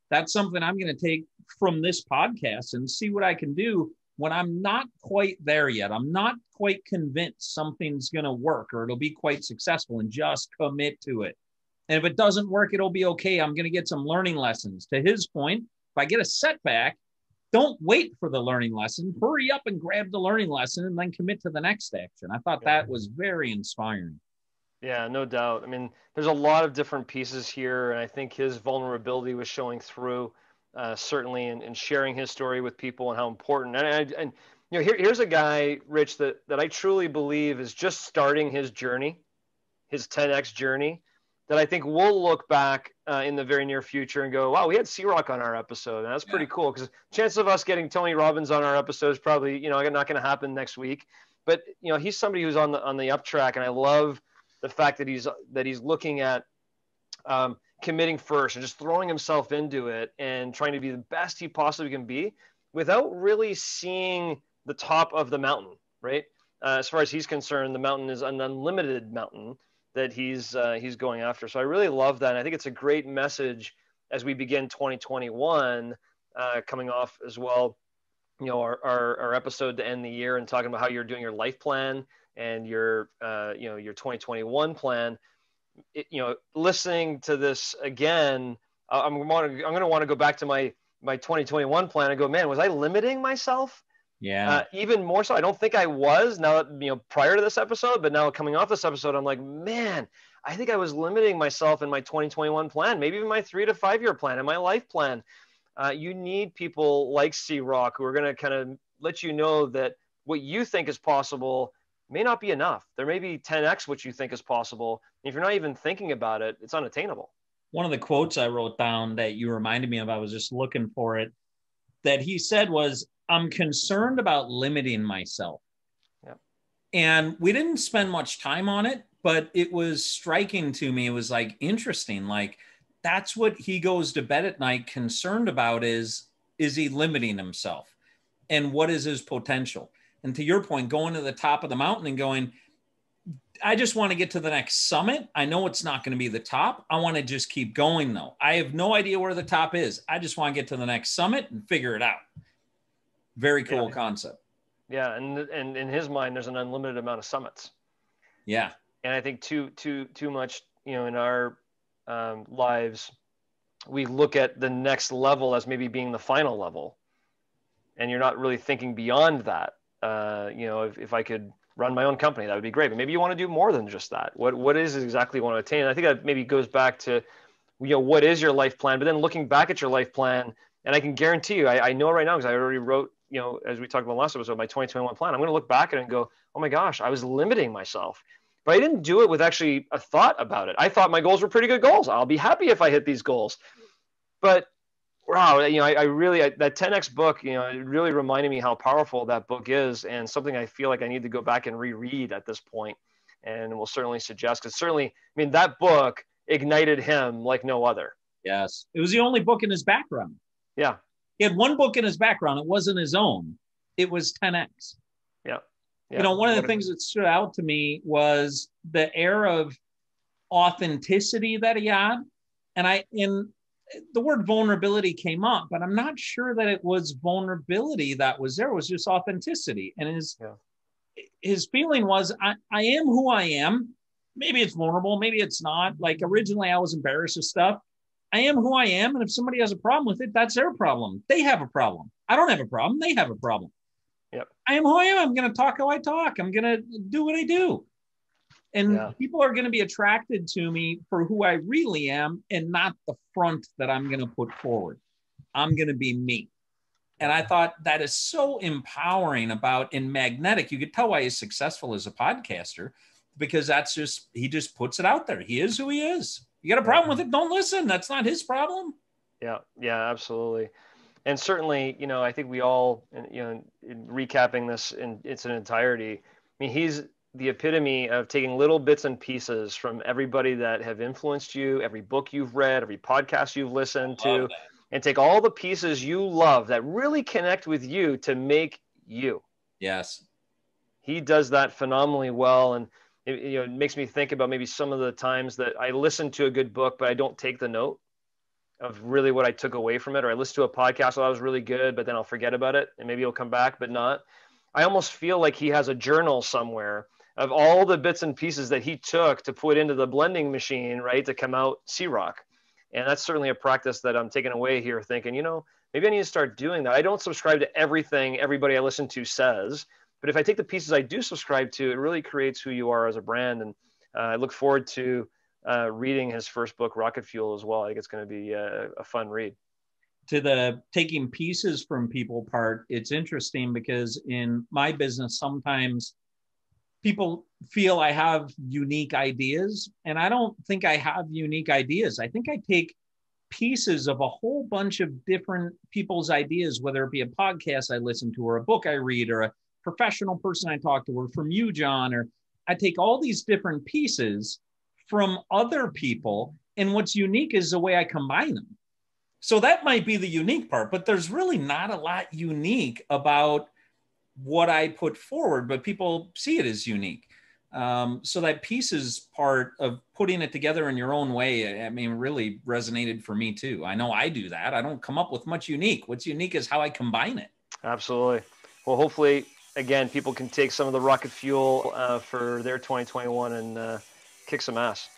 S3: That's something I'm going to take from this podcast and see what I can do when I'm not quite there yet. I'm not quite convinced something's going to work or it'll be quite successful, and just commit to it. And if it doesn't work, it'll be okay. I'm going to get some learning lessons. To his point, if I get a setback, don't wait for the learning lesson. Hurry up and grab the learning lesson and then commit to the next action. I thought that was very inspiring.
S1: Yeah, no doubt. I mean, there's a lot of different pieces here, and I think his vulnerability was showing through, certainly in sharing his story with people and how important. And here's a guy, Rich, that I truly believe is just starting his journey, his 10X journey, that I think we'll look back in the very near future and go, wow, we had C-Roc on our episode. And that's pretty cool, because chances of us getting Tony Robbins on our episode is probably, not going to happen next week. But, he's somebody who's on the up track, and I love the fact that he's looking at committing first and just throwing himself into it and trying to be the best he possibly can be without really seeing the top of the mountain, right? As far as he's concerned, the mountain is an unlimited mountain that he's going after. So I really love that. And I think it's a great message as we begin 2021, coming off as well, our episode to end the year and talking about how you're doing your life plan and your 2021 plan. Listening to this again, I'm going to want to go back to my 2021 plan and go, man, was I limiting myself?
S3: Yeah.
S1: Even more so. I don't think I was now, prior to this episode, but now coming off this episode, I'm like, man, I think I was limiting myself in my 2021 plan, maybe even my 3 to 5 year plan and my life plan. You need people like C-Roc who are going to kind of let you know that what you think is possible may not be enough. There may be 10X what you think is possible. If you're not even thinking about it, it's unattainable.
S3: One of the quotes I wrote down that you reminded me of, I was just looking for it, that he said was, I'm concerned about limiting myself.
S1: Yeah.
S3: And we didn't spend much time on it, but it was striking to me. It was like interesting. Like that's what he goes to bed at night concerned about is he limiting himself? And what is his potential? And to your point, going to the top of the mountain and going, I just want to get to the next summit. I know it's not going to be the top. I want to just keep going though. I have no idea where the top is. I just want to get to the next summit and figure it out. Very cool concept.
S1: Yeah. And in his mind, there's an unlimited amount of summits.
S3: Yeah.
S1: And I think too much, you know, in our lives, we look at the next level as maybe being the final level. And you're not really thinking beyond that. You know, if I could run my own company, that would be great. But maybe you want to do more than just that. What is exactly you want to attain? And I think that maybe goes back to, you know, what is your life plan? But then looking back at your life plan, and I can guarantee you, I know right now, because I already wrote, you know, as we talked about last episode, my 2021 plan. I'm going to look back at it and go, oh my gosh, I was limiting myself. But I didn't do it with actually a thought about it. I thought my goals were pretty good goals. I'll be happy if I hit these goals. But wow, you know, I really, that 10X book, you know, it really reminded me how powerful that book is, and something I feel like I need to go back and reread at this point, and will certainly suggest, because certainly, I mean, that book ignited him like no other.
S3: Yes. It was the only book in his background.
S1: Yeah.
S3: He had one book in his background. It wasn't his own. It was 10X.
S1: Yeah.
S3: You know, one of the things that stood out to me was the air of authenticity that he had. And the word vulnerability came up, but I'm not sure that it was vulnerability that was there. It was just authenticity. And his feeling was, I am who I am. Maybe it's vulnerable. Maybe it's not. Like originally I was embarrassed of stuff. I am who I am. And if somebody has a problem with it, that's their problem. They have a problem. I don't have a problem. They have a problem.
S1: Yep.
S3: I am who I am. I'm going to talk how I talk. I'm going to do what I do. And people are going to be attracted to me for who I really am and not the front that I'm going to put forward. I'm going to be me. And I thought that is so empowering and magnetic. You could tell why he's successful as a podcaster, because he just puts it out there. He is who he is. You got a problem with it? Don't listen. That's not his problem.
S1: Yeah. Yeah, absolutely. And certainly, you know, I think we all, you know, in recapping this in its entirety, I mean, he's the epitome of taking little bits and pieces from everybody that have influenced you, every book you've read, every podcast you've listened to, and take all the pieces you love that really connect with you to make you.
S3: Yes.
S1: He does that phenomenally well. And it makes me think about maybe some of the times that I listen to a good book, but I don't take the note of really what I took away from it. Or I listen to a podcast, that was really good, but then I'll forget about it and maybe it'll come back, but not. I almost feel like he has a journal somewhere of all the bits and pieces that he took to put into the blending machine, right, to come out C-Roc. And that's certainly a practice that I'm taking away here, thinking, you know, maybe I need to start doing that. I don't subscribe to everything everybody I listen to says, but if I take the pieces I do subscribe to, it really creates who you are as a brand. And I look forward to reading his first book, Rocket Fuel, as well. I think it's going to be a fun read.
S3: To the taking pieces from people part, it's interesting because in my business, sometimes people feel I have unique ideas, and I don't think I have unique ideas. I think I take pieces of a whole bunch of different people's ideas, whether it be a podcast I listen to or a book I read or a professional person I talk to or from you, John, or I take all these different pieces from other people, and what's unique is the way I combine them. So that might be the unique part, but there's really not a lot unique about what I put forward, but people see it as unique. So that pieces part of putting it together in your own way, I mean, really resonated for me too. I know I do that. I don't come up with much unique. What's unique is how I combine it.
S1: Absolutely. Well, hopefully, again, people can take some of the rocket fuel for their 2021 and kick some ass.